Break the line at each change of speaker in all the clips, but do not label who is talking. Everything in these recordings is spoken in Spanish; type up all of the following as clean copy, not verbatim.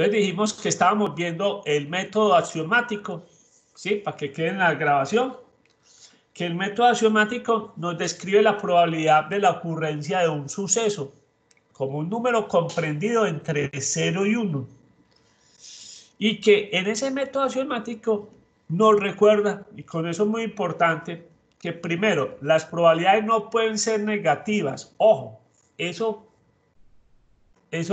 Entonces dijimos que estábamos viendo el método axiomático, ¿sí? Para que quede en la grabación, que el método axiomático nos describe la probabilidad de la ocurrencia de un suceso como un número comprendido entre 0 y 1. Y que en ese método axiomático nos recuerda, y con eso es muy importante, que primero, las probabilidades no pueden ser negativas. Ojo, eso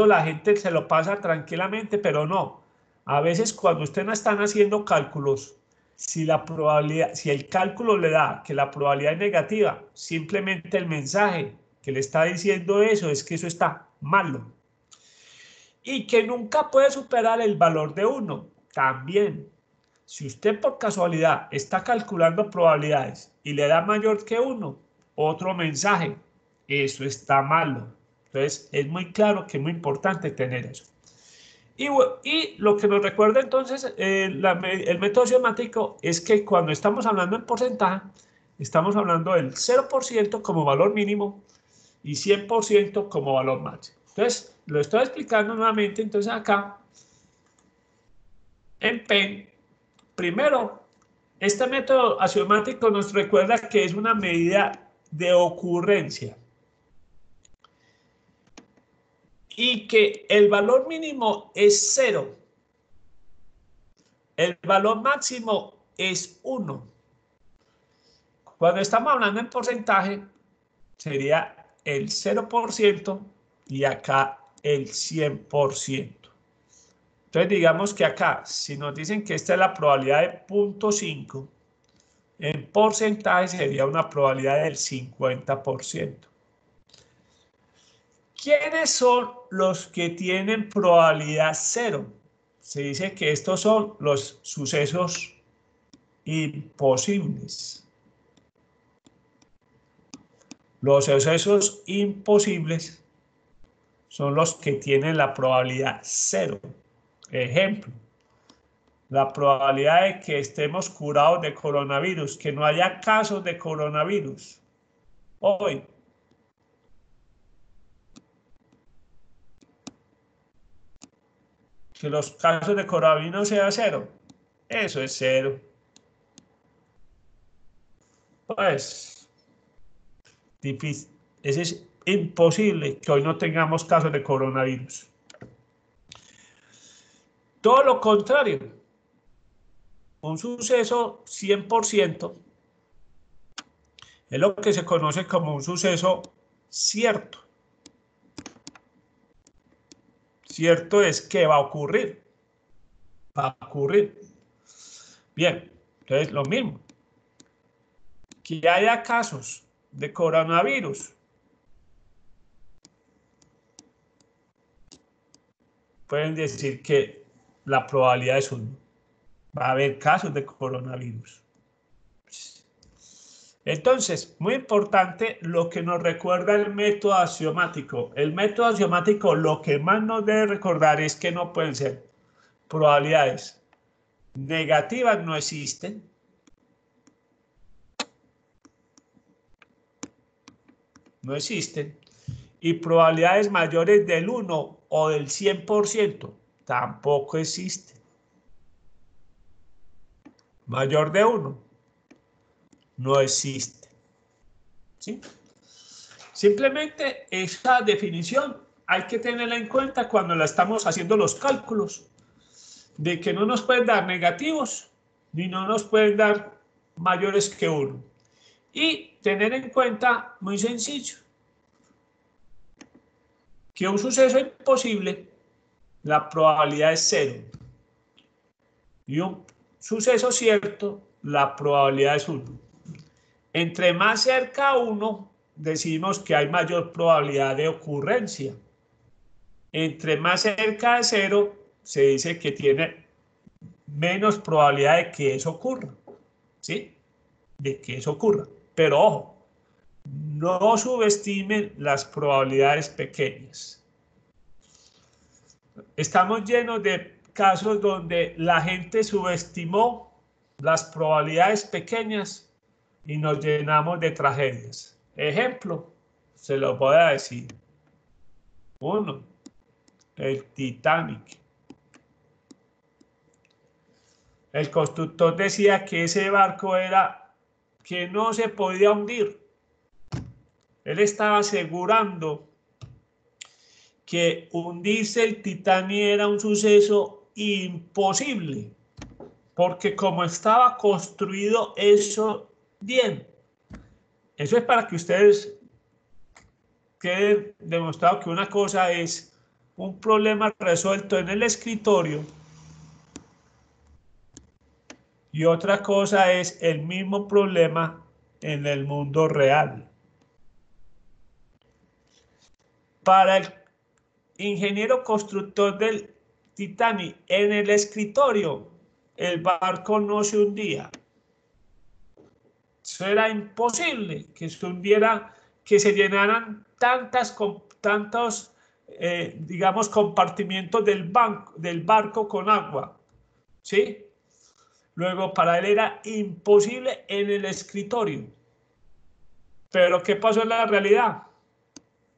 la gente se lo pasa tranquilamente, pero no. A veces cuando ustedes no están haciendo cálculos, si la probabilidad, si el cálculo le da que la probabilidad es negativa, simplemente el mensaje que le está diciendo eso es que eso está malo. Y que nunca puede superar el valor de 1. También, si usted por casualidad está calculando probabilidades y le da mayor que 1, otro mensaje, eso está malo. Entonces, es muy claro que es muy importante tener eso. Y lo que nos recuerda entonces el método axiomático es que cuando estamos hablando en porcentaje, estamos hablando del 0% como valor mínimo y 100% como valor máximo. Entonces, lo estoy explicando nuevamente. Entonces, acá en PEN, primero, este método axiomático nos recuerda que es una medida de ocurrencia y que el valor mínimo es 0. El valor máximo es 1. Cuando estamos hablando en porcentaje, sería el 0% y acá el 100%. Entonces, digamos que acá, si nos dicen que esta es la probabilidad de 0.5, en porcentaje sería una probabilidad del 50%. ¿Quiénes son los que tienen probabilidad 0? Se dice que estos son los sucesos imposibles. Los sucesos imposibles son los que tienen la probabilidad 0. Ejemplo, la probabilidad de que estemos curados de coronavirus, que no haya casos de coronavirus hoy. Que los casos de coronavirus sean 0. Eso es 0. Pues, difícil. Es imposible que hoy no tengamos casos de coronavirus. Todo lo contrario. Un suceso 100% es lo que se conoce como un suceso cierto. Cierto es que va a ocurrir. Va a ocurrir. Bien, entonces lo mismo. Que haya casos de coronavirus. Pueden decir que la probabilidad es 1. Va a haber casos de coronavirus. Entonces, muy importante lo que nos recuerda el método axiomático. El método axiomático lo que más nos debe recordar es que no pueden ser probabilidades negativas, no existen. No existen. Y probabilidades mayores del 1 o del 100% tampoco existen. Mayor de 1 no existe. ¿Sí? Simplemente esa definición hay que tenerla en cuenta cuando la estamos haciendo los cálculos, de que no nos pueden dar negativos ni no nos pueden dar mayores que 1. Y tener en cuenta, muy sencillo, que un suceso imposible, la probabilidad es 0. Y un suceso cierto, la probabilidad es 1. Entre más cerca a 1, decimos que hay mayor probabilidad de ocurrencia. Entre más cerca de 0, se dice que tiene menos probabilidad de que eso ocurra. ¿Sí? De que eso ocurra. Pero ojo, no subestimen las probabilidades pequeñas. Estamos llenos de casos donde la gente subestimó las probabilidades pequeñas y nos llenamos de tragedias. Ejemplo, se lo voy a decir. 1. El Titanic. el constructor decía que ese barco era que no se podía hundir. Él estaba asegurando que hundirse el Titanic era un suceso imposible, porque como estaba construido eso bien. Eso es para que ustedes queden demostrado que una cosa es un problema resuelto en el escritorio y otra cosa es el mismo problema en el mundo real. Para el ingeniero constructor del Titanic, en el escritorio, el barco no se hundía. Eso era imposible que se hundiera, que se llenaran tantos, digamos, compartimientos del barco con agua, ¿sí? Luego, para él era imposible en el escritorio. Pero ¿qué pasó en la realidad?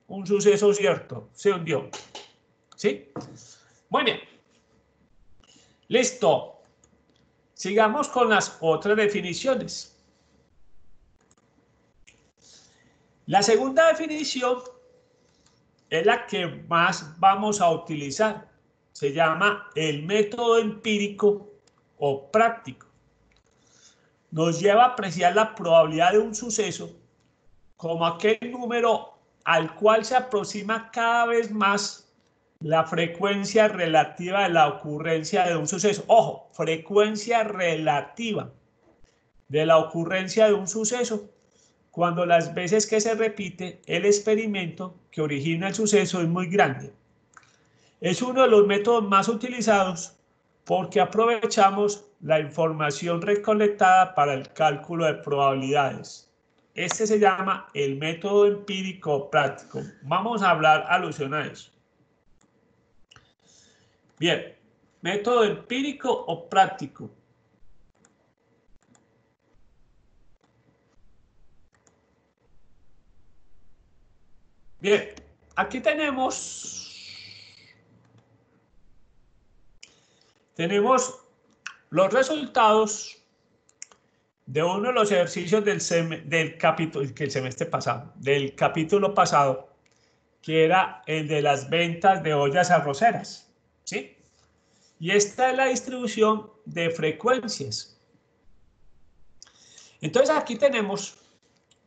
Un suceso cierto, se hundió, ¿sí? Muy bien. Listo. Sigamos con las otras definiciones. La segunda definición es la que más vamos a utilizar. Se llama el método empírico o práctico. Nos lleva a apreciar la probabilidad de un suceso como aquel número al cual se aproxima cada vez más la frecuencia relativa de la ocurrencia de un suceso. Ojo, frecuencia relativa de la ocurrencia de un suceso cuando las veces que se repite el experimento que origina el suceso es muy grande. Es uno de los métodos más utilizados porque aprovechamos la información recolectada para el cálculo de probabilidades. Este se llama el método empírico práctico. Vamos a hablar alusión a eso. Bien, método empírico o práctico. Bien, aquí tenemos los resultados de uno de los ejercicios del capítulo pasado, que era el de las ventas de ollas arroceras, ¿sí? Y esta es la distribución de frecuencias. Entonces aquí tenemos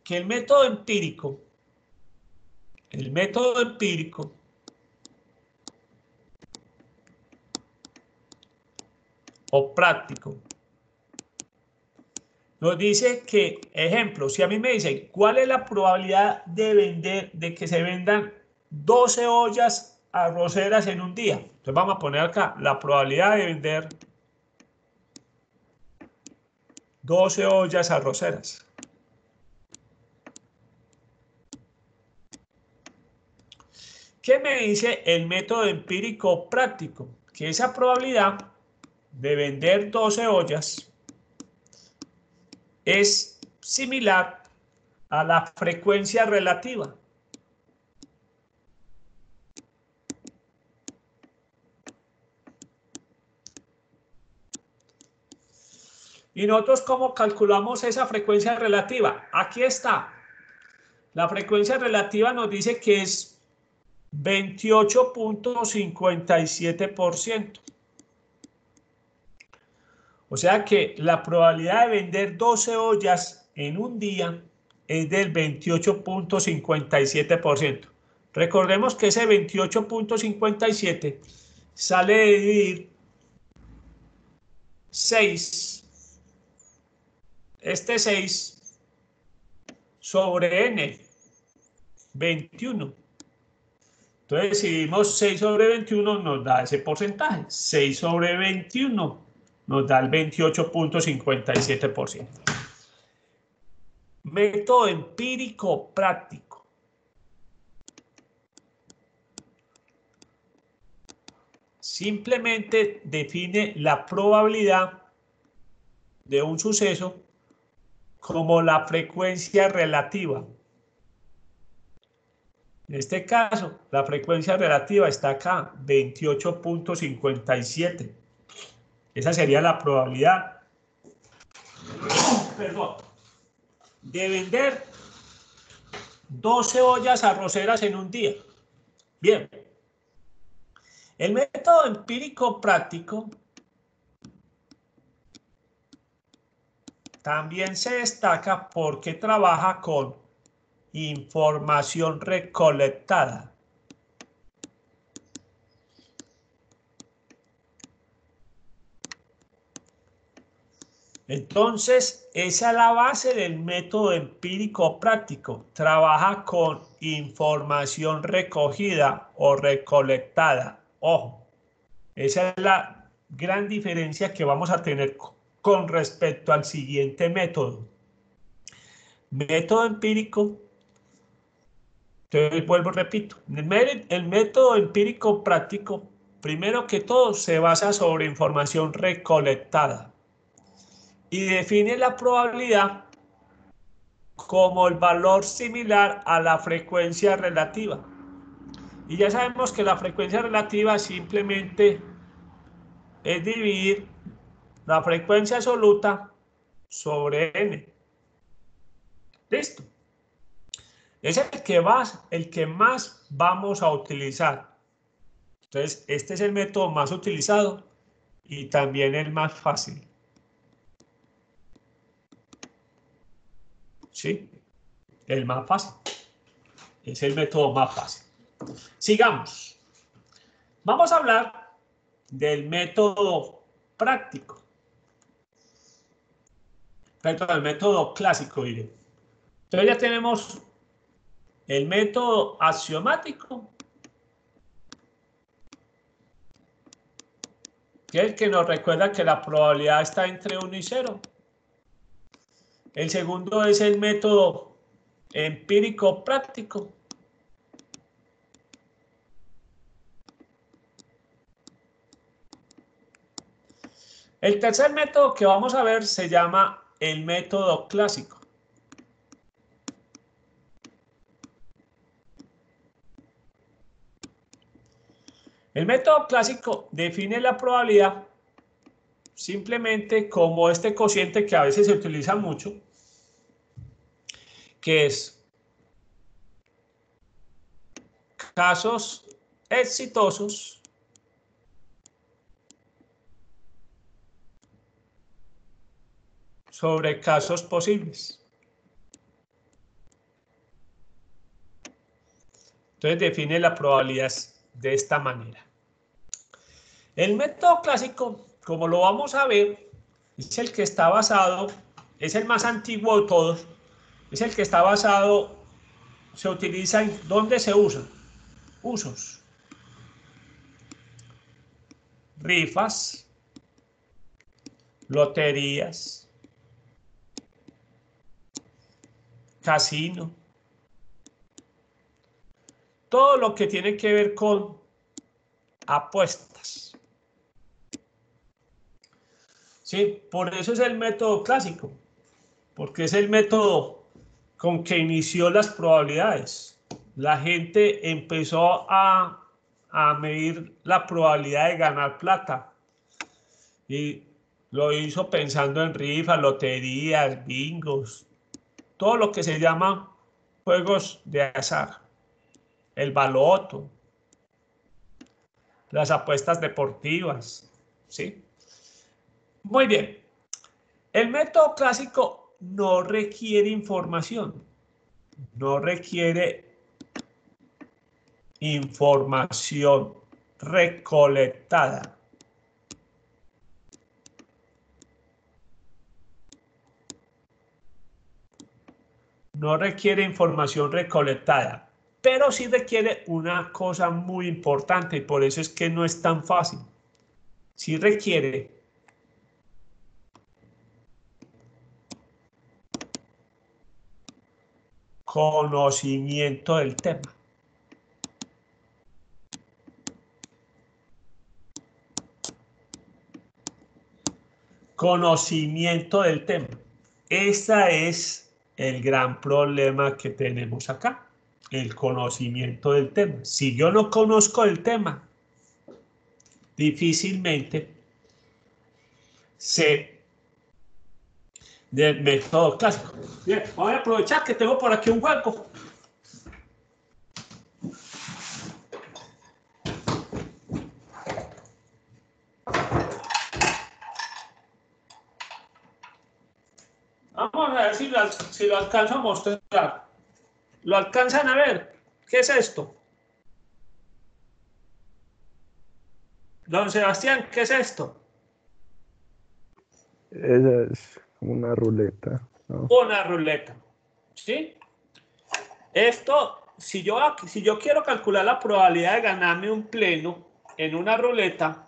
que el método empírico o práctico nos dice que, ejemplo, si a mí me dicen cuál es la probabilidad de que se vendan 12 ollas arroceras en un día. Entonces vamos a poner acá la probabilidad de vender 12 ollas arroceras. ¿Qué me dice el método empírico práctico? Que esa probabilidad de vender 12 ollas es similar a la frecuencia relativa. ¿Y nosotros cómo calculamos esa frecuencia relativa? Aquí está. La frecuencia relativa nos dice que es 28.57%. O sea que la probabilidad de vender 12 ollas en un día es del 28.57%. Recordemos que ese 28.57 sale de dividir 6, este 6 sobre n, 21. Entonces, si dividimos 6 sobre 21, nos da ese porcentaje. 6 sobre 21 nos da el 28.57%. Método empírico práctico. Simplemente define la probabilidad de un suceso como la frecuencia relativa. En este caso, la frecuencia relativa está acá, 28.57. Esa sería la probabilidad, perdón, de vender 12 ollas arroceras en un día. Bien. El método empírico práctico también se destaca porque trabaja con información recolectada. Entonces, esa es la base del método empírico práctico. Trabaja con información recogida o recolectada. Ojo, esa es la gran diferencia que vamos a tener con respecto al siguiente método. Método empírico. Entonces, vuelvo, repito, el método empírico práctico, primero que todo, se basa sobre información recolectada y define la probabilidad como el valor similar a la frecuencia relativa. Y ya sabemos que la frecuencia relativa simplemente es dividir la frecuencia absoluta sobre n. Listo. Es el que más vamos a utilizar. Entonces, este es el método más utilizado y también el más fácil. ¿Sí? El más fácil. Es el método más fácil. Sigamos. Vamos a hablar del método práctico. Perdón, el método clásico, diré. Entonces ya tenemos el método axiomático, que es el que nos recuerda que la probabilidad está entre 1 y 0. El segundo es el método empírico práctico. El tercer método que vamos a ver se llama el método clásico. El método clásico define la probabilidad simplemente como este cociente que a veces se utiliza mucho, que es casos exitosos sobre casos posibles. Entonces define la probabilidad de esta manera. El método clásico, como lo vamos a ver, es el que está basado, es el más antiguo de todos, es el que está basado, se utiliza en, ¿dónde se usa? Usos. Rifas, loterías, casino, todo lo que tiene que ver con apuestas. Sí, por eso es el método clásico, porque es el método con que inició las probabilidades. La gente empezó a medir la probabilidad de ganar plata y lo hizo pensando en rifas, loterías, bingos, todo lo que se llama juegos de azar, el baloto, las apuestas deportivas, ¿sí? Muy bien. El método clásico no requiere información, no requiere información recolectada. No requiere información recolectada, pero sí requiere una cosa muy importante y por eso es que no es tan fácil. Sí requiere conocimiento del tema. Conocimiento del tema. Ese es el gran problema que tenemos acá, el conocimiento del tema. Si yo no conozco el tema, difícilmente C del método clásico. Bien, voy a aprovechar que tengo por aquí un hueco. Vamos a ver si lo alcanzo a mostrar. ¿Lo alcanzan a ver? ¿Qué es esto? Don Sebastián, ¿qué es esto?
Esa es una ruleta, ¿no?
Una ruleta. ¿Sí? Esto, si yo quiero calcular la probabilidad de ganarme un pleno en una ruleta,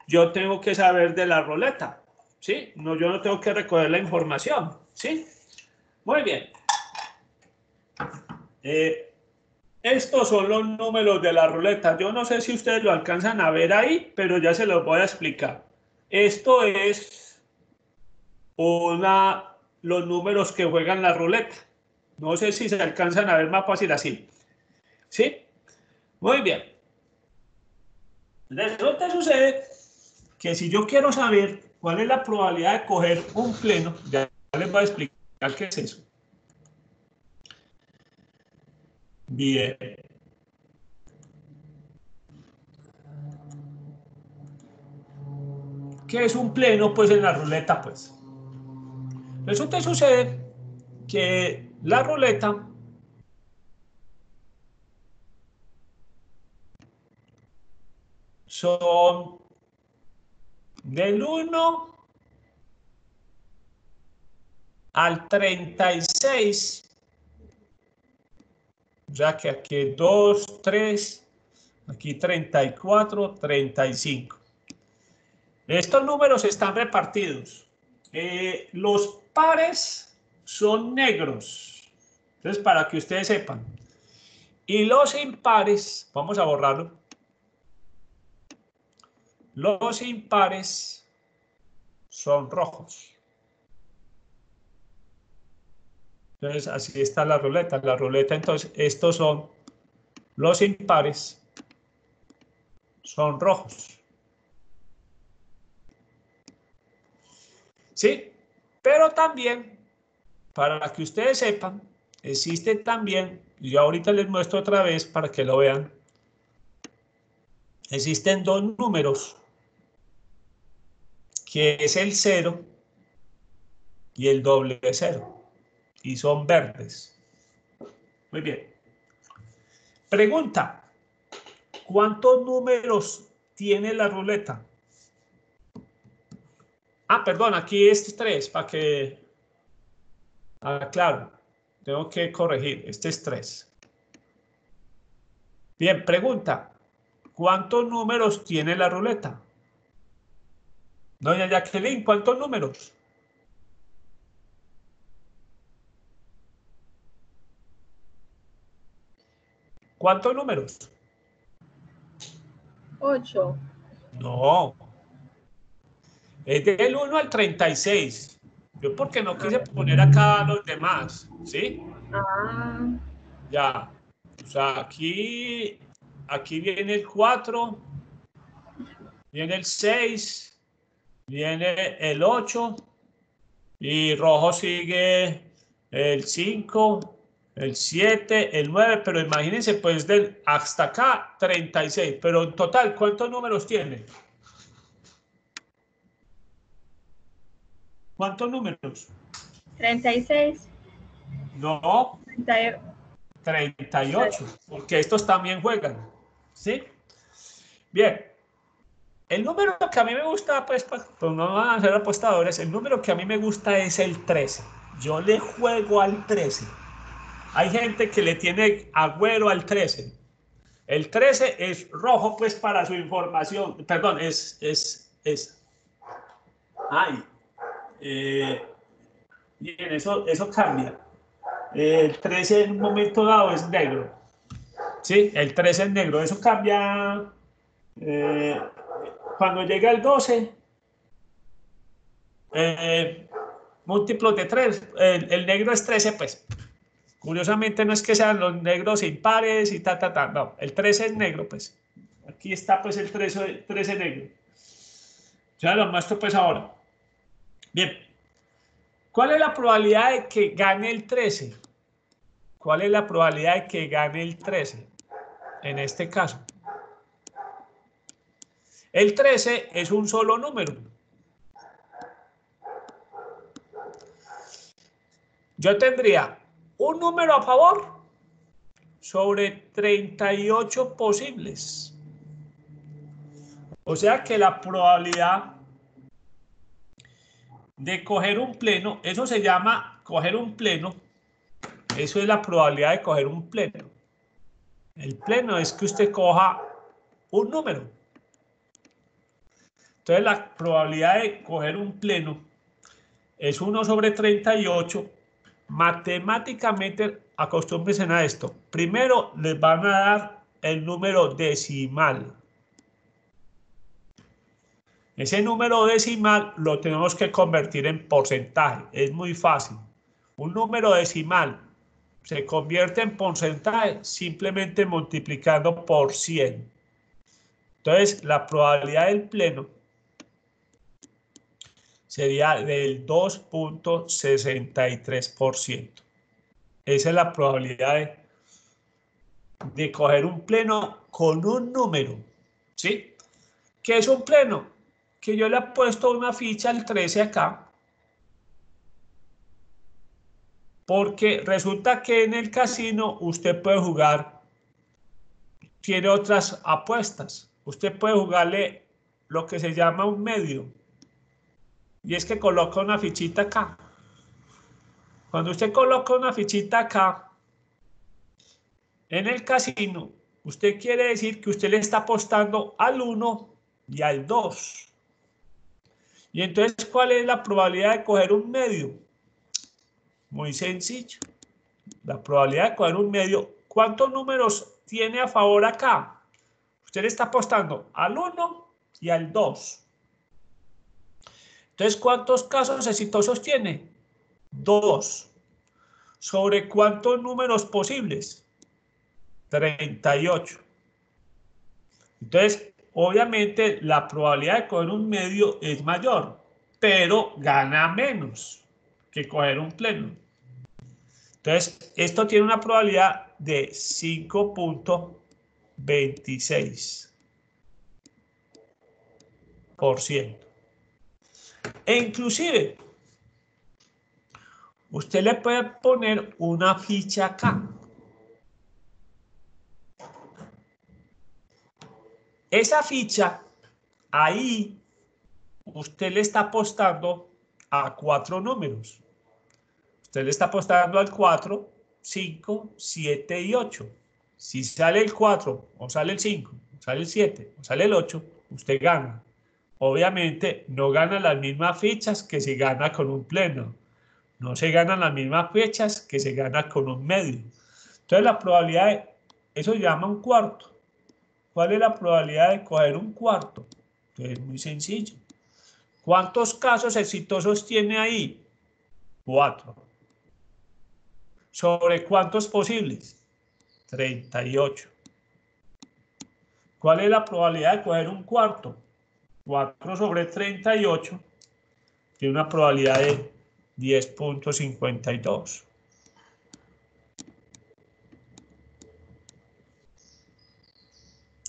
yo tengo que saber de la ruleta. ¿Sí? No, yo no tengo que recoger la información. ¿Sí? Muy bien. Estos son los números de la ruleta. Yo no sé si ustedes lo alcanzan a ver ahí, pero ya se los voy a explicar. Esto es los números que juegan la ruleta. No sé si se alcanzan a ver más fácil así. ¿Sí? Muy bien. Resulta sucede que si yo quiero saber cuál es la probabilidad de coger un pleno, ya les voy a explicar qué es eso. Bien. ¿Qué es un pleno? Pues en la ruleta, pues. Resulta y sucede que la ruleta son del 1 al 36. O sea que aquí 2, 3, aquí 34, 35. Estos números están repartidos. Los pares son negros. Entonces, para que ustedes sepan. Y los impares, vamos a borrarlo. Los impares son rojos. Entonces, así está la ruleta. La ruleta, entonces, estos son los impares, son rojos. ¿Sí? Pero también, para que ustedes sepan, existen también, y yo ahorita les muestro otra vez para que lo vean, existen dos números, que es el 0 y el doble 0, y son verdes. Muy bien. Pregunta, ¿cuántos números tiene la ruleta? Ah, perdón, aquí es 3, para que... Ah, claro, tengo que corregir, este es 3. Bien, pregunta, ¿cuántos números tiene la ruleta? Doña Jacqueline, ¿cuántos números? ¿Cuántos números?
8.
No, es del 1 al 36. Yo porque no quise poner acá los demás, ¿sí?
Ah,
Ya, o sea, aquí viene el 4, viene el 6, viene el 8, y rojo sigue el 5, el 7, el 9, pero imagínense, pues hasta acá 36, pero en total, ¿cuántos números tiene? ¿Cuántos números?
36.
No,
30.
38, porque estos también juegan, ¿sí? Bien, el número que a mí me gusta, pues no van a ser apostadores, el número que a mí me gusta es el 13. Yo le juego al 13. Hay gente que le tiene agüero al 13. El 13 es rojo, pues, para su información. Perdón, ay, bien, eso cambia. El 13 en un momento dado es negro. Sí, el 13 es negro. Eso cambia eh, cuando llega el 12. Múltiplos de 3. El negro es 13, pues. Curiosamente no es que sean los negros impares y no. El 13 es negro, pues. Aquí está, pues, el 13 negro. Ya lo muestro, pues, ahora. Bien, ¿cuál es la probabilidad de que gane el 13? ¿Cuál es la probabilidad de que gane el 13? En este caso. El 13 es un solo número. Yo tendría un número a favor sobre 38 posibles. O sea que la probabilidad de coger un pleno, eso se llama coger un pleno, eso es la probabilidad de coger un pleno. El pleno es que usted coja un número. Entonces la probabilidad de coger un pleno es 1 sobre 38. Matemáticamente, acostúmbrense a esto. Primero les van a dar el número decimal. Ese número decimal lo tenemos que convertir en porcentaje. Es muy fácil. Un número decimal se convierte en porcentaje simplemente multiplicando por 100. Entonces, la probabilidad del pleno sería del 2.63%. Esa es la probabilidad de coger un pleno con un número. ¿Sí? ¿Qué es un pleno? Que yo le he puesto una ficha al 13 acá. Porque resulta que en el casino usted puede jugar, tiene otras apuestas. Usted puede jugarle lo que se llama un medio. Y es que coloca una fichita acá. Cuando usted coloca una fichita acá, en el casino, usted quiere decir que usted le está apostando al 1 y al 2. Y entonces, ¿cuál es la probabilidad de coger un medio? Muy sencillo. La probabilidad de coger un medio, ¿cuántos números tiene a favor acá? Usted le está apostando al 1 y al 2. Entonces, ¿cuántos casos exitosos tiene? 2. ¿Sobre cuántos números posibles? 38. Entonces, obviamente, la probabilidad de coger un medio es mayor, pero gana menos que coger un pleno. Entonces, esto tiene una probabilidad de 5.26%. E inclusive, usted le puede poner una ficha acá. Esa ficha, ahí, usted le está apostando a 4 números. Usted le está apostando al 4, 5, 7 y 8. Si sale el 4, o sale el 5, o sale el 7, o sale el 8, usted gana. Obviamente, no gana las mismas fichas que si gana con un pleno. No se ganan las mismas fichas que se gana con un medio. Entonces, la probabilidad de... Eso se llama un cuarto. ¿Cuál es la probabilidad de coger un cuarto? Entonces, es muy sencillo. ¿Cuántos casos exitosos tiene ahí? 4. ¿Sobre cuántos posibles? 38. ¿Cuál es la probabilidad de coger un cuarto? 4 sobre 38 tiene una probabilidad de 10.52.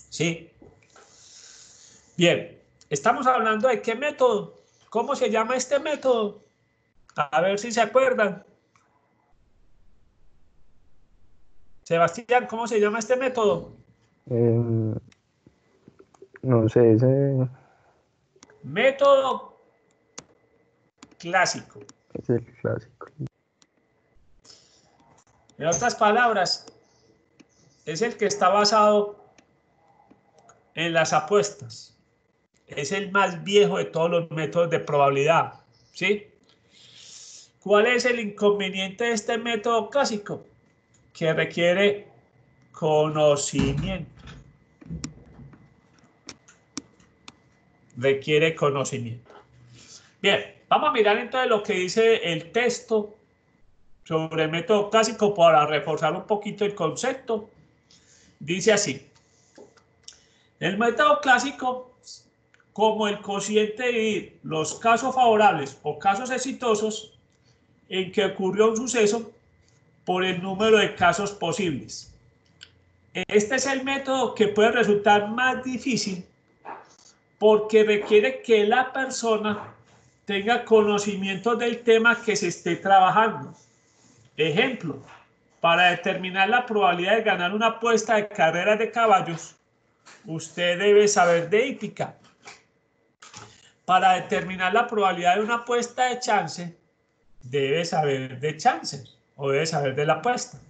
¿Sí? Bien, estamos hablando de qué método. ¿Cómo se llama este método? A ver si se acuerdan. Sebastián, ¿cómo se llama este método?
No sé, ese
Método clásico.
es el clásico.
En otras palabras, es el que está basado en las apuestas. Es el más viejo de todos los métodos de probabilidad. ¿Sí? ¿Cuál es el inconveniente de este método clásico? Que requiere conocimiento. Requiere conocimiento. Bien, vamos a mirar entonces lo que dice el texto sobre el método clásico para reforzar un poquito el concepto. Dice así: el método clásico como el cociente de dividir los casos favorables o casos exitosos en que ocurrió un suceso por el número de casos posibles. Este es el método que puede resultar más difícil porque requiere que la persona tenga conocimiento del tema que se esté trabajando. Ejemplo, para determinar la probabilidad de ganar una apuesta de carreras de caballos, usted debe saber de hípica. Para determinar la probabilidad de una apuesta de chance, debe saber de chances o debe saber de la apuesta.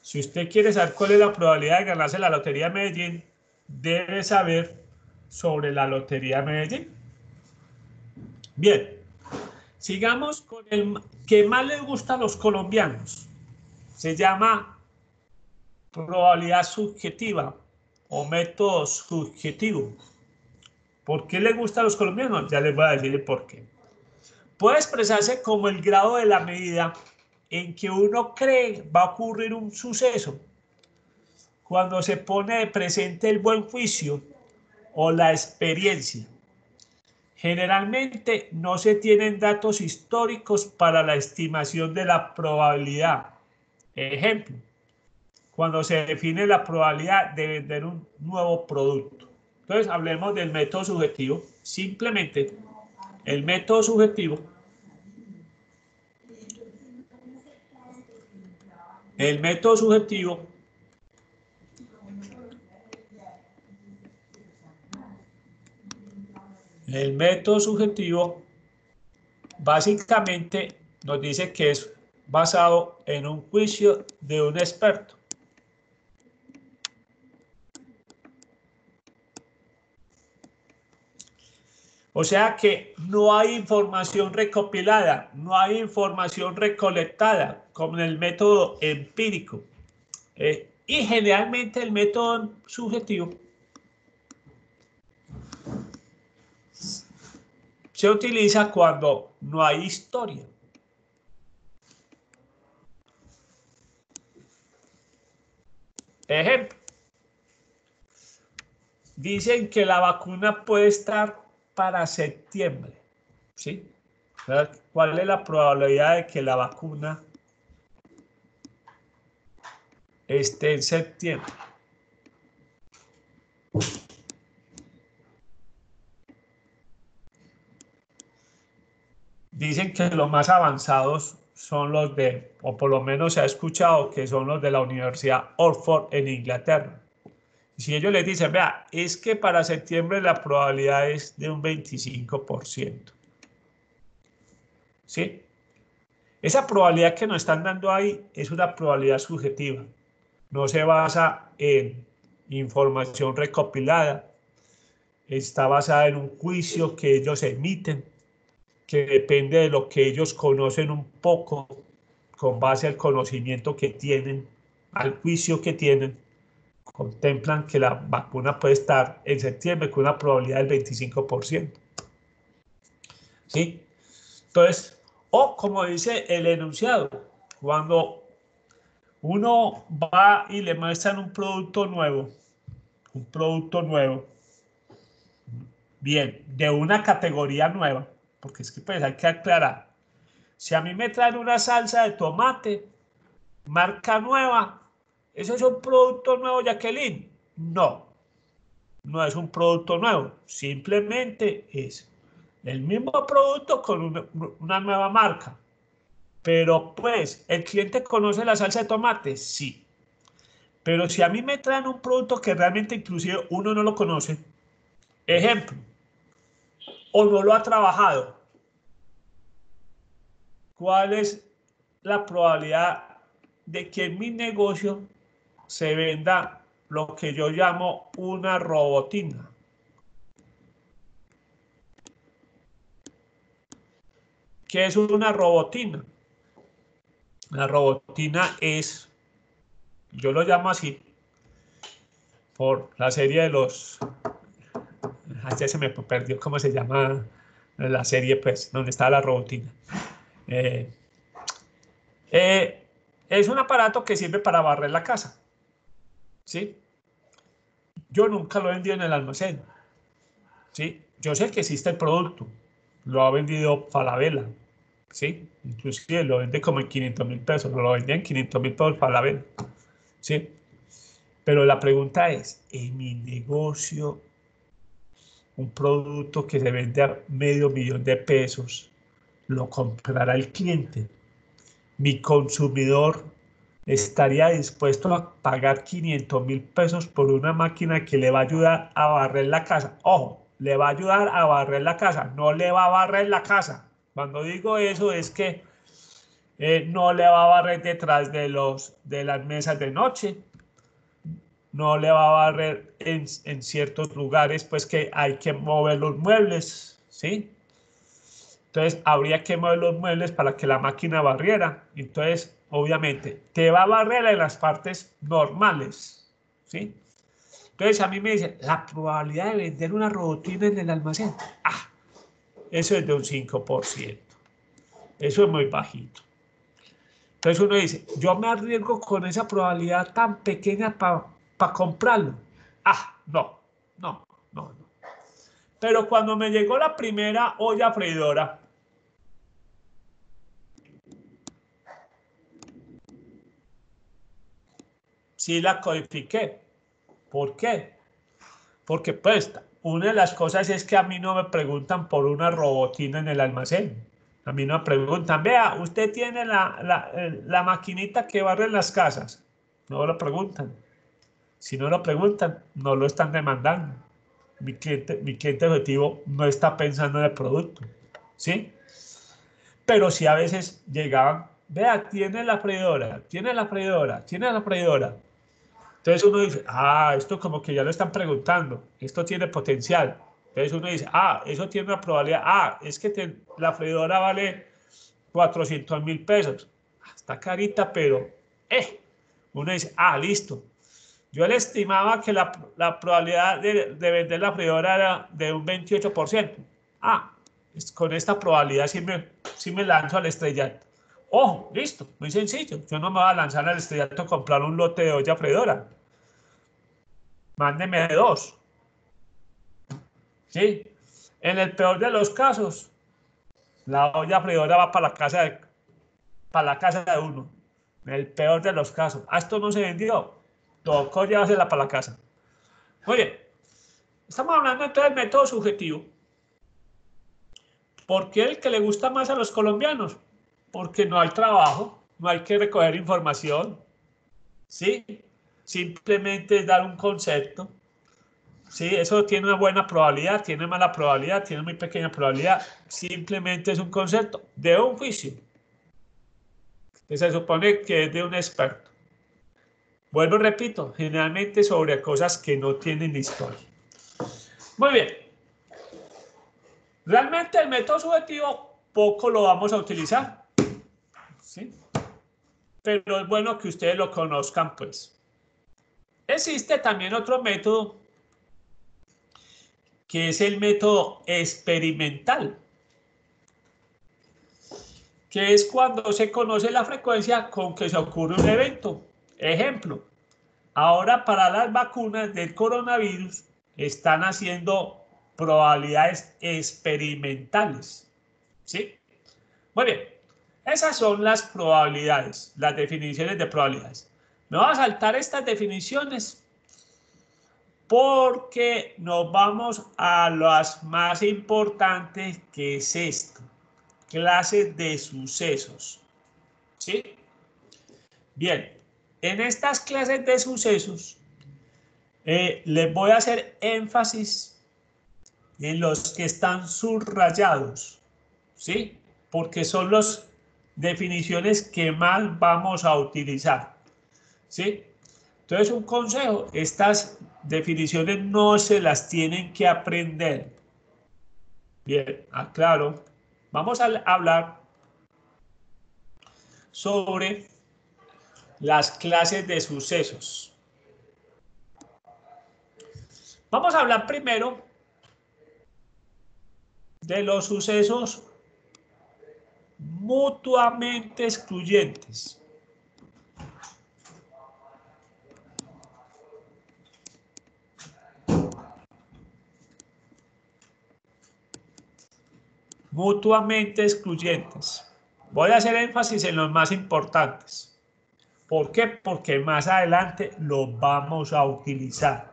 Si usted quiere saber cuál es la probabilidad de ganarse la Lotería de Medellín, debe saber sobre la Lotería de Medellín. Bien, sigamos con el que más les gusta a los colombianos. Se llama probabilidad subjetiva o método subjetivo. ¿Por qué les gusta a los colombianos? Ya les voy a decir el por qué. Puede expresarse como el grado de la medida en que uno cree va a ocurrir un suceso cuando se pone de presente el buen juicio o la experiencia. Generalmente no se tienen datos históricos para la estimación de la probabilidad. Ejemplo, cuando se define la probabilidad de vender un nuevo producto. Entonces, hablemos del método subjetivo. Simplemente, el método subjetivo, el método subjetivo básicamente nos dice que es basado en un juicio de un experto. O sea que no hay información recopilada, no hay información recolectada como en el método empírico. Y generalmente el método subjetivo se utiliza cuando no hay historia. Ejemplo, dicen que la vacuna puede estar para septiembre, ¿sí? ¿Cuál es la probabilidad de que la vacuna esté en septiembre? Dicen que los más avanzados son los de, o por lo menos se ha escuchado que son los de la Universidad Oxford en Inglaterra. Si ellos les dicen, vea, es que para septiembre la probabilidad es de un 25%. ¿Sí? Esa probabilidad que nos están dando ahí es una probabilidad subjetiva. No se basa en información recopilada. Está basada en un juicio que ellos emiten, que depende de lo que ellos conocen un poco, con base al conocimiento que tienen, al juicio que tienen. Contemplan que la vacuna puede estar en septiembre con una probabilidad del 25%. ¿Sí? Entonces, o como dice el enunciado, cuando uno va y le muestran un producto nuevo, bien, de una categoría nueva, porque es que pues hay que aclarar, si a mí me traen una salsa de tomate, marca nueva, ¿eso es un producto nuevo, Jacqueline? No, no es un producto nuevo, simplemente es el mismo producto con una nueva marca. Pero pues, ¿el cliente conoce la salsa de tomate? Sí. Pero si a mí me traen un producto que realmente inclusive uno no lo conoce, ejemplo, o no lo ha trabajado, ¿cuál es la probabilidad de que en mi negocio se venda lo que yo llamo una robotina? ¿Qué es una robotina? La robotina es, yo lo llamo así, por la serie de los, ya se me perdió cómo se llama la serie, pues, donde está la robotina. Es un aparato que sirve para barrer la casa, ¿sí? Yo nunca lo he vendido en el almacén, ¿sí? Yo sé que existe el producto, lo ha vendido Falabella, ¿sí? Inclusive lo vende como en 500.000 pesos, lo vendía en 500.000 pesos Falabella, ¿sí? Pero la pregunta es, ¿en mi negocio un producto que se vende a $500.000 lo comprará el cliente? ¿Mi consumidor estaría dispuesto a pagar 500.000 pesos por una máquina que le va a ayudar a barrer la casa? Ojo, le va a ayudar a barrer la casa, no le va a barrer la casa. Cuando digo eso es que no le va a barrer detrás de las mesas de noche, no le va a barrer en ciertos lugares, pues que hay que mover los muebles, ¿sí? Entonces, habría que mover los muebles para que la máquina barriera. Entonces, obviamente, te va a barrer en las partes normales, ¿sí? Entonces, a mí me dicen, la probabilidad de vender una robotina en el almacén, eso es de un 5%. Eso es muy bajito. Entonces uno dice, yo me arriesgo con esa probabilidad tan pequeña para comprarlo. No, no, no, no. Pero cuando me llegó la primera olla freidora, sí la codifiqué. ¿Por qué? Porque pues una de las cosas es que a mí no me preguntan por una robotina en el almacén. A mí no me preguntan, vea, ¿usted tiene la maquinita que barre las casas? No lo preguntan. Si no lo preguntan, no lo están demandando. Mi cliente objetivo no está pensando en el producto, ¿sí? Pero sí a veces llegaban, vea, tiene la freidora, tiene la freidora, tiene la freidora. Entonces uno dice, esto como que ya lo están preguntando, esto tiene potencial. Entonces uno dice, eso tiene una probabilidad, es que la freidora vale 400.000 pesos. Está carita, pero, uno dice, listo. Yo le estimaba que la probabilidad de vender la freidora era de un 28%. Con esta probabilidad sí me lanzo al estrellato. Ojo, listo, muy sencillo. Yo no me voy a lanzar al estrellato a comprar un lote de olla freidora. Mándeme dos. ¿Sí? En el peor de los casos, la olla freidora va para la casa de uno. En el peor de los casos. Esto no se vendió. Tocó llevársela para la casa. Oye, estamos hablando entonces del método subjetivo. ¿Por qué el que le gusta más a los colombianos? Porque no hay trabajo, no hay que recoger información, ¿sí? Simplemente es dar un concepto, ¿sí? Eso tiene una buena probabilidad, tiene mala probabilidad, tiene muy pequeña probabilidad. Simplemente es un concepto de un juicio que se supone que es de un experto. Vuelvo y repito, generalmente sobre cosas que no tienen historia. Muy bien. Realmente el método subjetivo poco lo vamos a utilizar, ¿sí? Pero es bueno que ustedes lo conozcan, pues. Existe también otro método, que es el método experimental, que es cuando se conoce la frecuencia con que se ocurre un evento. Ejemplo, ahora para las vacunas del coronavirus están haciendo probabilidades experimentales, ¿sí? Muy bien, esas son las probabilidades, las definiciones de probabilidades. Me voy a saltar estas definiciones porque nos vamos a las más importantes, que es esto, clases de sucesos, ¿sí? Bien, en estas clases de sucesos les voy a hacer énfasis en los que están subrayados, ¿sí? Porque son las definiciones que más vamos a utilizar, ¿sí? Entonces, un consejo, estas definiciones no se las tienen que aprender. Bien, aclaro. Vamos a hablar sobre las clases de sucesos. Vamos a hablar primero de los sucesos mutuamente excluyentes. mutuamente excluyentes. Voy a hacer énfasis en los más importantes. ¿Por qué? Porque más adelante los vamos a utilizar.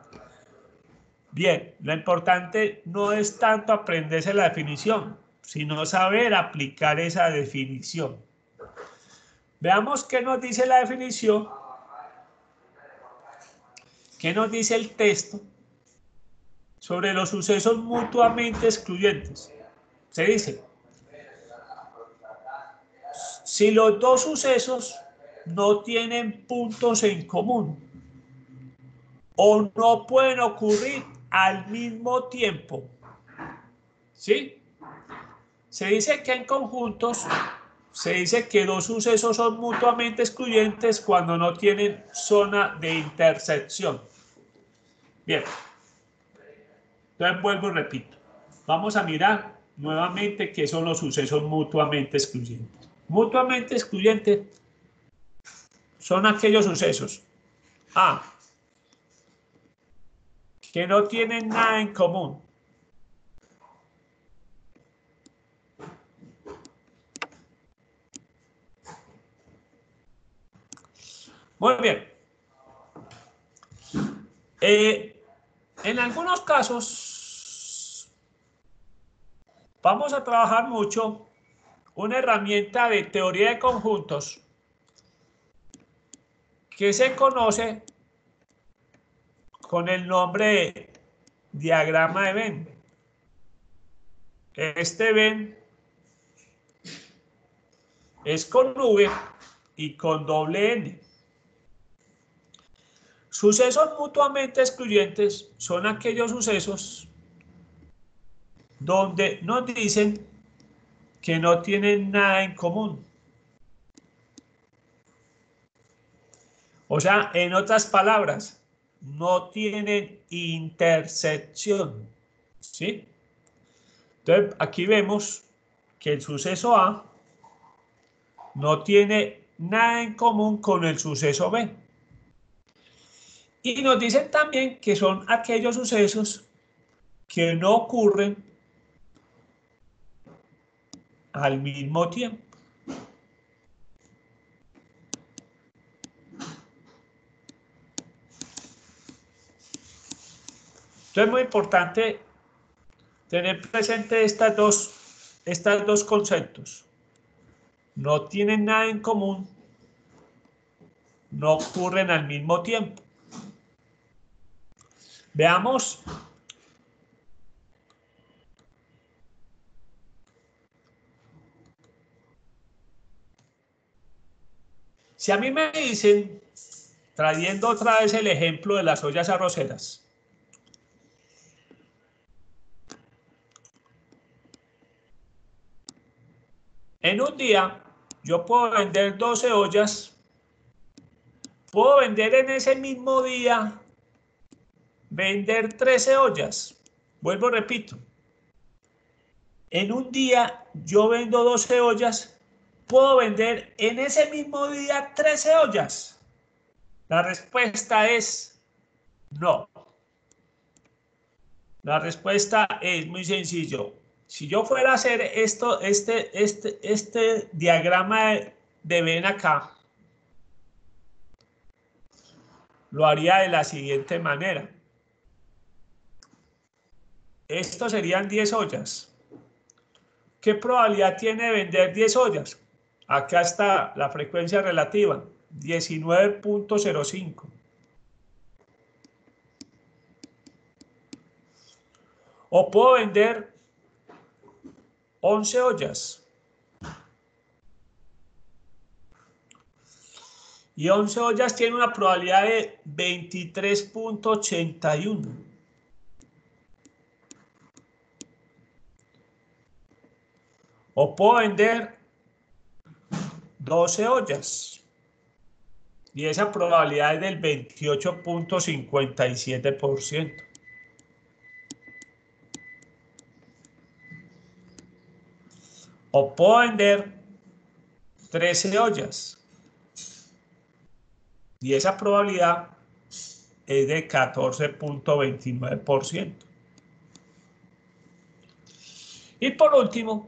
Bien, lo importante no es tanto aprenderse la definición, sino saber aplicar esa definición. Veamos qué nos dice la definición, qué nos dice el texto sobre los sucesos mutuamente excluyentes. Se dice, si los dos sucesos no tienen puntos en común o no pueden ocurrir al mismo tiempo, ¿sí? Se dice que en conjuntos se dice que dos sucesos son mutuamente excluyentes cuando no tienen zona de intersección. Bien. Entonces vuelvo y repito. Vamos a mirar nuevamente qué son los sucesos mutuamente excluyentes. Mutuamente excluyentes son aquellos sucesos A, que no tienen nada en común. Muy bien. En algunos casos vamos a trabajar mucho una herramienta de teoría de conjuntos que se conoce con el nombre de diagrama de Venn. Este Venn es con V y con doble N. Sucesos mutuamente excluyentes son aquellos sucesos donde nos dicen que no tienen nada en común. O sea, en otras palabras, no tienen intersección. ¿Sí? Entonces, aquí vemos que el suceso A no tiene nada en común con el suceso B. Y nos dicen también que son aquellos sucesos que no ocurren al mismo tiempo. Entonces es muy importante tener presente estos dos conceptos. No tienen nada en común, no ocurren al mismo tiempo. Veamos si a mí me dicen, trayendo otra vez el ejemplo de las ollas arroceras, en un día yo puedo vender 12 ollas, puedo vender en ese mismo día, vender 13 ollas. Vuelvo, repito. En un día yo vendo 12 ollas, puedo vender en ese mismo día 13 ollas. La respuesta es no. La respuesta es muy sencillo. Si yo fuera a hacer este diagrama de Venn acá, lo haría de la siguiente manera. Estos serían 10 ollas. ¿Qué probabilidad tiene de vender 10 ollas? Acá está la frecuencia relativa, 19.05. O puedo vender 11 ollas. Y 11 ollas tiene una probabilidad de 23.81. O puedo vender 12 ollas. Y esa probabilidad es del 28.57%. O puedo vender 13 ollas. Y esa probabilidad es de 14.29%. Y por último,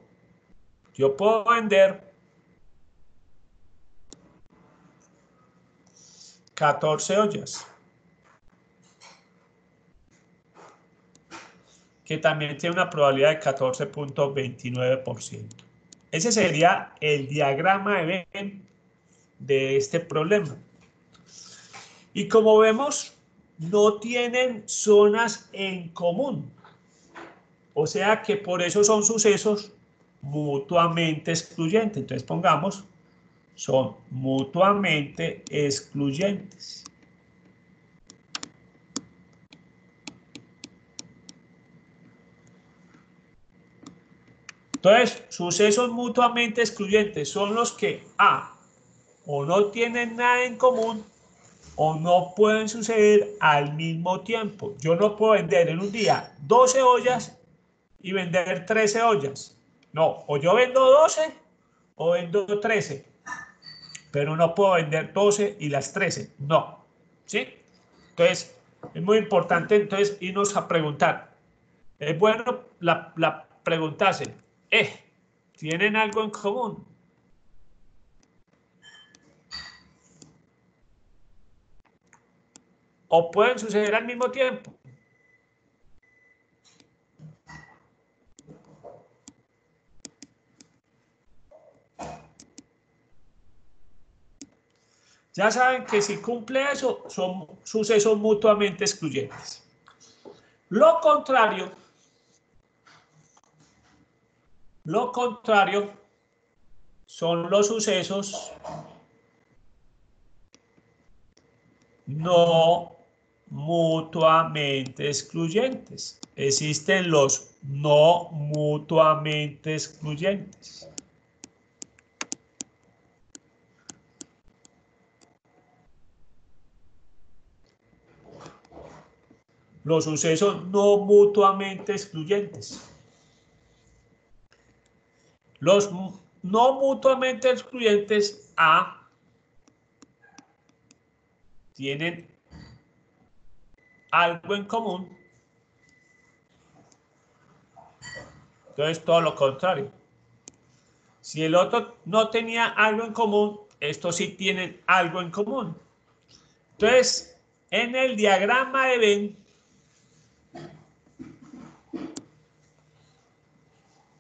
Yo puedo vender 14 ollas, que también tiene una probabilidad de 14.29%. Ese sería el diagrama de Venn de este problema. Y como vemos, no tienen zonas en común. O sea que por eso son sucesos mutuamente excluyentes. Entonces pongamos, son mutuamente excluyentes. Entonces, sucesos mutuamente excluyentes son los que A, o no tienen nada en común, o no pueden suceder al mismo tiempo. Yo no puedo vender en un día 12 ollas y vender 13 ollas. No, o yo vendo 12 o vendo 13, pero no puedo vender 12 y las 13. No, ¿sí? Entonces, es muy importante entonces irnos a preguntar. Es bueno preguntarse, ¿tienen algo en común? ¿O pueden suceder al mismo tiempo? Ya saben que si cumple eso, son sucesos mutuamente excluyentes. Lo contrario son los sucesos no mutuamente excluyentes. Existen los no mutuamente excluyentes. Los sucesos no mutuamente excluyentes. Los no mutuamente excluyentes A tienen algo en común. Entonces, todo lo contrario. Si el otro no tenía algo en común, estos sí tienen algo en común. Entonces, en el diagrama de Venn,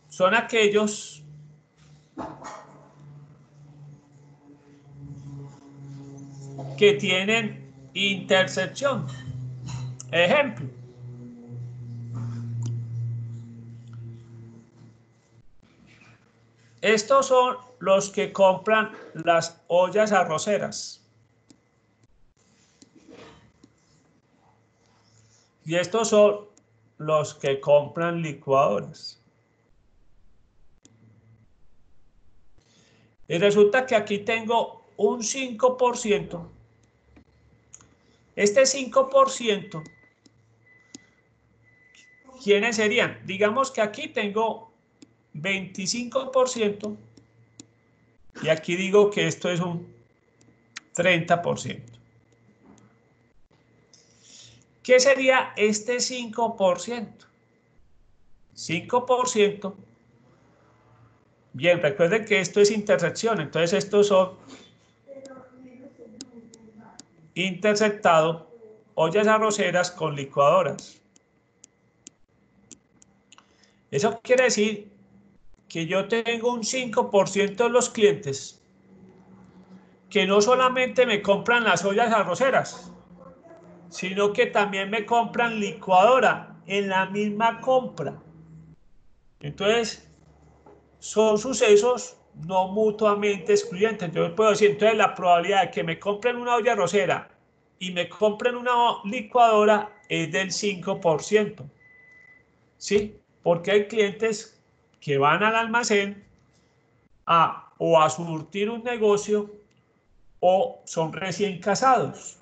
son aquellos que tienen intersección. Ejemplo. Estos son los que compran las ollas arroceras. Y estos son los que compran licuadoras. Y resulta que aquí tengo un 5%. Este 5%, ¿quiénes serían? Digamos que aquí tengo 25% y aquí digo que esto es un 30%. ¿Qué sería este 5%? 5%. Bien, recuerden que esto es intersección, entonces estos son intersectados, ollas arroceras con licuadoras. Eso quiere decir que yo tengo un 5% de los clientes que no solamente me compran las ollas arroceras, sino que también me compran licuadora en la misma compra. Entonces, son sucesos no mutuamente excluyentes. Entonces, puedo decir, entonces la probabilidad de que me compren una olla arrocera y me compren una licuadora es del 5%. ¿Sí? Porque hay clientes que van al almacén o a surtir un negocio o son recién casados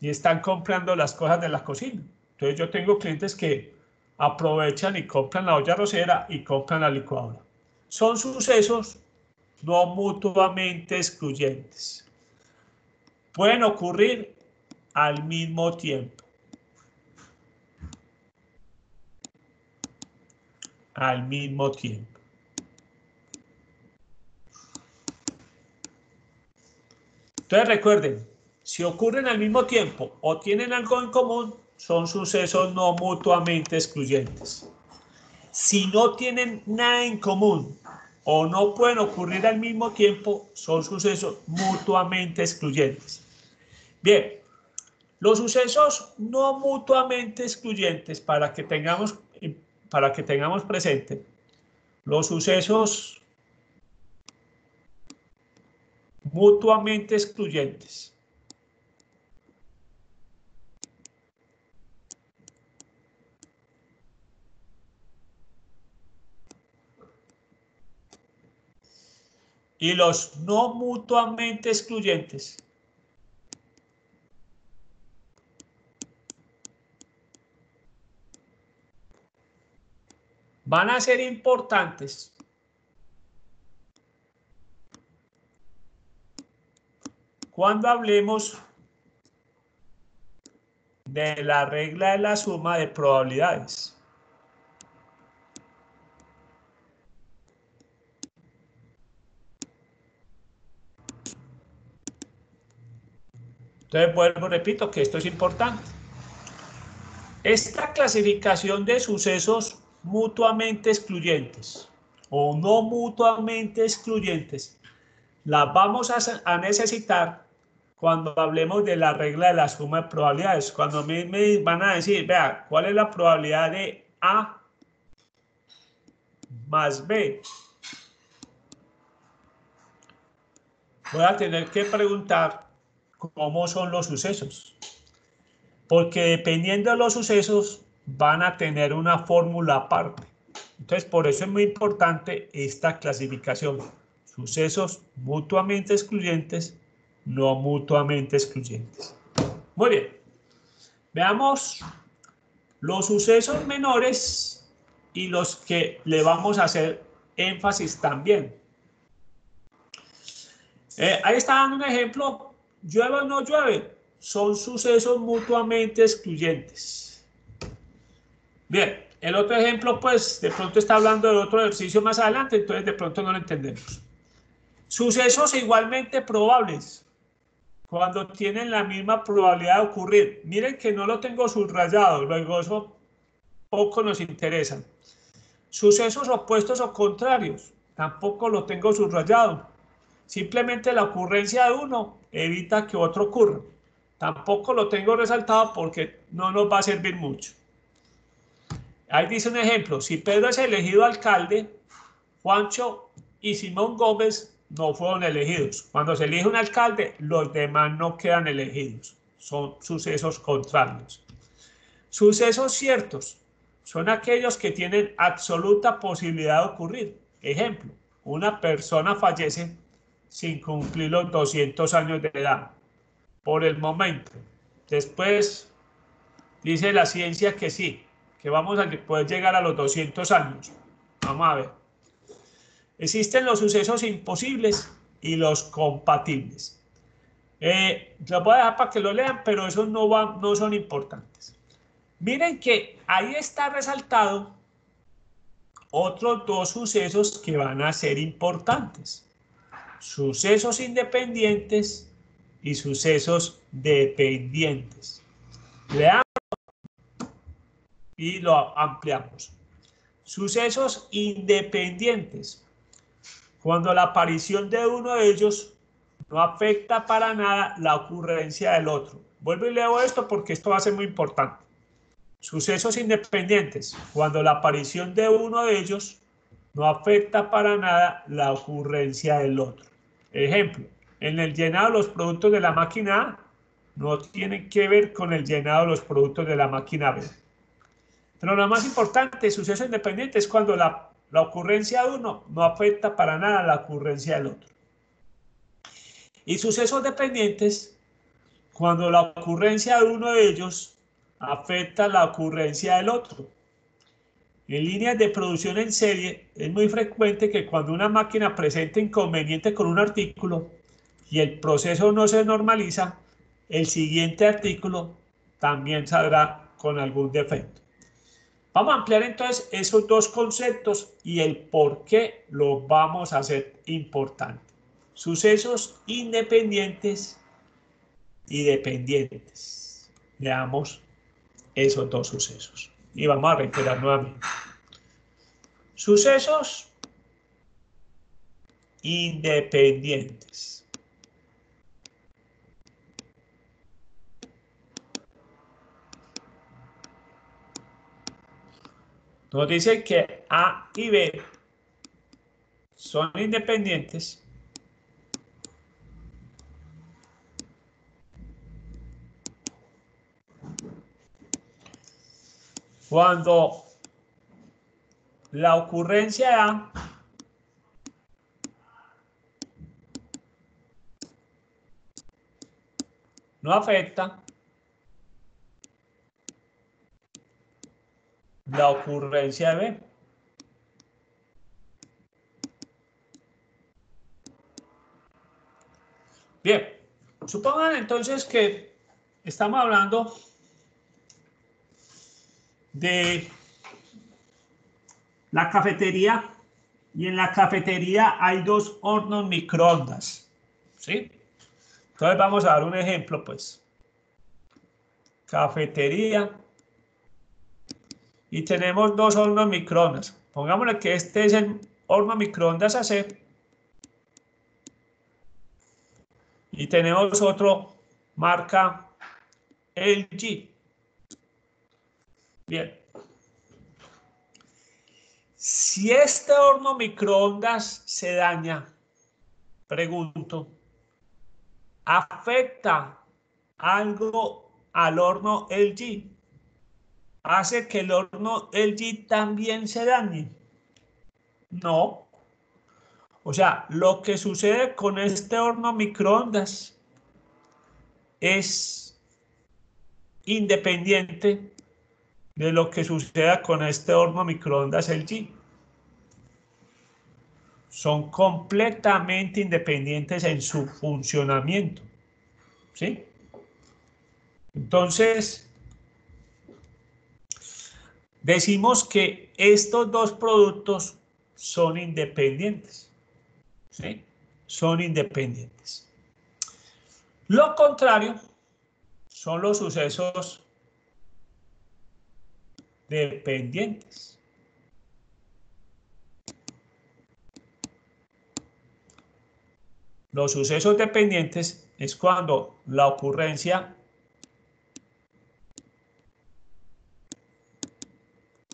y están comprando las cosas de la cocina. Entonces yo tengo clientes que aprovechan y compran la olla arrocera y compran la licuadora. Son sucesos no mutuamente excluyentes. Pueden ocurrir al mismo tiempo. Al mismo tiempo. Entonces recuerden, si ocurren al mismo tiempo o tienen algo en común, son sucesos no mutuamente excluyentes. Si no tienen nada en común o no pueden ocurrir al mismo tiempo, son sucesos mutuamente excluyentes. Bien, los sucesos no mutuamente excluyentes, para que tengamos presente, los sucesos mutuamente excluyentes y los no mutuamente excluyentes van a ser importantes cuando hablemos de la regla de la suma de probabilidades. Entonces vuelvo, repito que esto es importante. Esta clasificación de sucesos mutuamente excluyentes o no mutuamente excluyentes la vamos a necesitar cuando hablemos de la regla de la suma de probabilidades. Cuando me van a decir, vea, ¿cuál es la probabilidad de A más B? Voy a tener que preguntar cómo son los sucesos. Porque dependiendo de los sucesos, van a tener una fórmula aparte. Entonces, por eso es muy importante esta clasificación. Sucesos mutuamente excluyentes, no mutuamente excluyentes. Muy bien. Veamos los sucesos menores y los que le vamos a hacer énfasis también. Ahí está dando un ejemplo. ¿Llueve o no llueve? Son sucesos mutuamente excluyentes. Bien, el otro ejemplo, pues, de pronto está hablando de otro ejercicio más adelante, entonces de pronto no lo entendemos. Sucesos igualmente probables, cuando tienen la misma probabilidad de ocurrir. Miren que no lo tengo subrayado, luego eso poco nos interesa. Sucesos opuestos o contrarios, tampoco lo tengo subrayado. Simplemente la ocurrencia de uno evita que otro ocurra. Tampoco lo tengo resaltado porque no nos va a servir mucho. Ahí dice un ejemplo, si Pedro es elegido alcalde, Juancho y Simón Gómez no fueron elegidos. Cuando se elige un alcalde, los demás no quedan elegidos. Son sucesos contrarios. Sucesos ciertos son aquellos que tienen absoluta posibilidad de ocurrir. Ejemplo, una persona fallece sin cumplir los 200 años de edad. Por el momento. Después dice la ciencia que sí, que vamos a poder llegar a los 200 años. Vamos a ver. Existen los sucesos imposibles y los compatibles. Los voy a dejar para que lo lean, pero esos no son importantes. Miren que ahí está resaltado otros dos sucesos que van a ser importantes. Sucesos independientes y sucesos dependientes. Leamos y lo ampliamos. Sucesos independientes. Cuando la aparición de uno de ellos no afecta para nada la ocurrencia del otro. Vuelvo y leo esto porque esto va a ser muy importante. Sucesos independientes. Cuando la aparición de uno de ellos no afecta para nada la ocurrencia del otro. Ejemplo, en el llenado de los productos de la máquina A no tienen que ver con el llenado de los productos de la máquina B. Pero lo más importante, suceso independiente, es cuando la ocurrencia de uno no afecta para nada la ocurrencia del otro. Y sucesos dependientes, cuando la ocurrencia de uno de ellos afecta la ocurrencia del otro. En líneas de producción en serie, es muy frecuente que cuando una máquina presenta inconveniente con un artículo y el proceso no se normaliza, el siguiente artículo también saldrá con algún defecto. Vamos a ampliar entonces esos dos conceptos y el por qué lo vamos a hacer importante. Sucesos independientes y dependientes. Veamos esos dos sucesos. Y vamos a reiterar nuevamente. Sucesos independientes. Nos dice que A y B son independientes cuando la ocurrencia de A no afecta la ocurrencia de B. Bien, supongan entonces que estamos hablando de la cafetería y en la cafetería hay dos hornos microondas, ¿sí? Entonces vamos a dar un ejemplo, pues. Cafetería y tenemos dos hornos microondas. Pongámosle que este es el horno microondas AC y tenemos otro marca LG. Bien. Si este horno microondas se daña, pregunto, ¿afecta algo al horno LG? ¿Hace que el horno LG también se dañe? No. O sea, lo que sucede con este horno microondas es independiente de lo que suceda con este horno microondas LG. Son completamente independientes en su funcionamiento, ¿sí? Entonces, decimos que estos dos productos son independientes, ¿sí? Son independientes. Lo contrario son los sucesos dependientes. Los sucesos dependientes es cuando la ocurrencia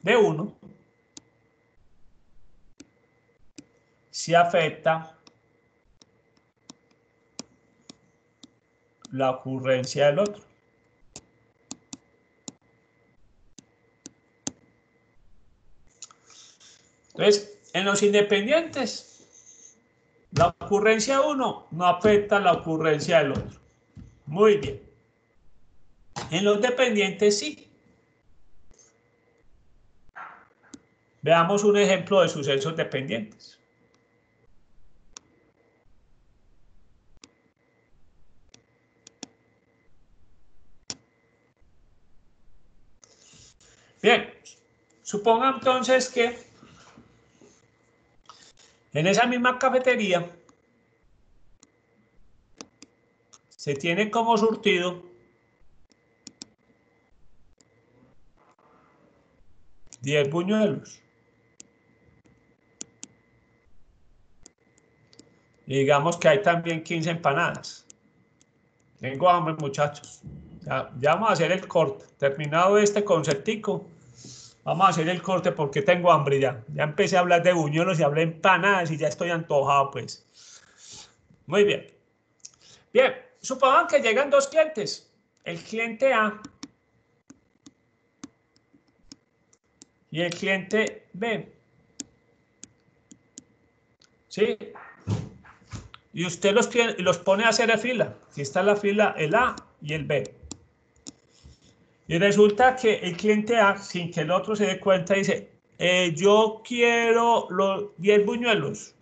de uno se afecta la ocurrencia del otro. Entonces, en los independientes, la ocurrencia de uno no afecta la ocurrencia del otro. Muy bien. En los dependientes sí. Veamos un ejemplo de sucesos dependientes. Bien, suponga entonces que en esa misma cafetería se tiene como surtido 10 buñuelos. Y digamos que hay también 15 empanadas. Tengo hambre, muchachos. Ya vamos a hacer el corte. Terminado este conceptico, vamos a hacer el corte porque tengo hambre ya. Ya empecé a hablar de buñuelos y hablé de empanadas y ya estoy antojado, pues. Muy bien. Bien, supongan que llegan dos clientes. El cliente A y el cliente B. ¿Sí? Y usted los pone a hacer fila. Aquí está la fila, el A y el B. Y resulta que el cliente A, sin que el otro se dé cuenta, dice, yo quiero los 10 buñuelos.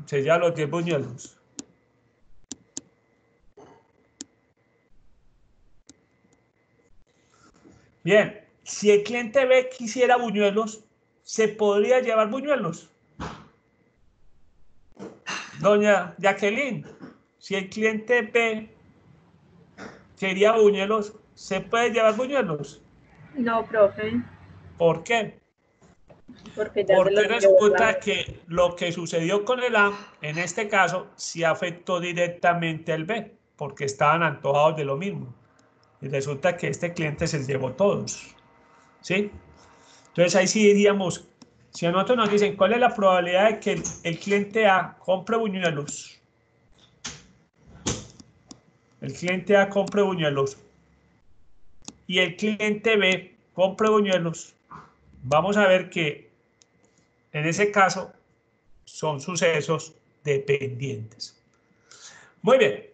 Se llama los 10 buñuelos. Bien, si el cliente B quisiera buñuelos, ¿se podría llevar buñuelos? Doña Jacqueline, si el cliente B quería buñuelos, ¿se puede llevar buñuelos?
No, profe,
¿Por qué?
porque ya se
Porque
los llevó
resulta
la...
que lo que sucedió con el A, en este caso, sí afectó directamente al B, porque estaban antojados de lo mismo. Y resulta que este cliente se llevó todos, ¿sí? Entonces ahí sí diríamos, si a nosotros nos dicen cuál es la probabilidad de que el cliente A compre buñuelos, el cliente A compre buñuelos y el cliente B compre buñuelos, vamos a ver que en ese caso son sucesos dependientes. Muy bien.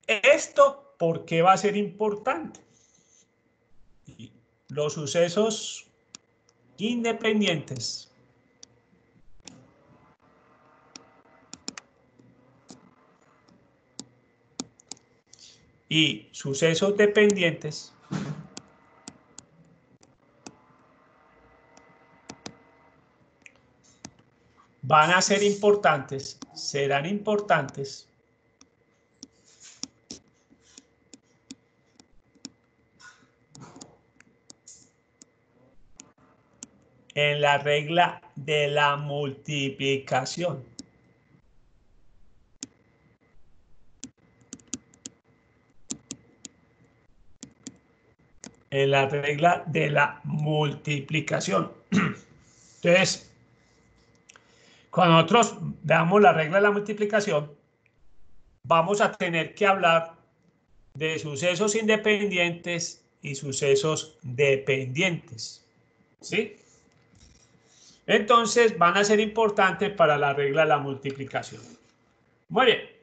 ¿Esto por qué va a ser importante? Los sucesos independientes y sucesos dependientes van a ser importantes, serán importantes en la regla de la multiplicación. En la regla de la multiplicación. Entonces, cuando nosotros veamos la regla de la multiplicación, vamos a tener que hablar de sucesos independientes y sucesos dependientes. ¿Sí? Entonces van a ser importantes para la regla de la multiplicación. Muy bien.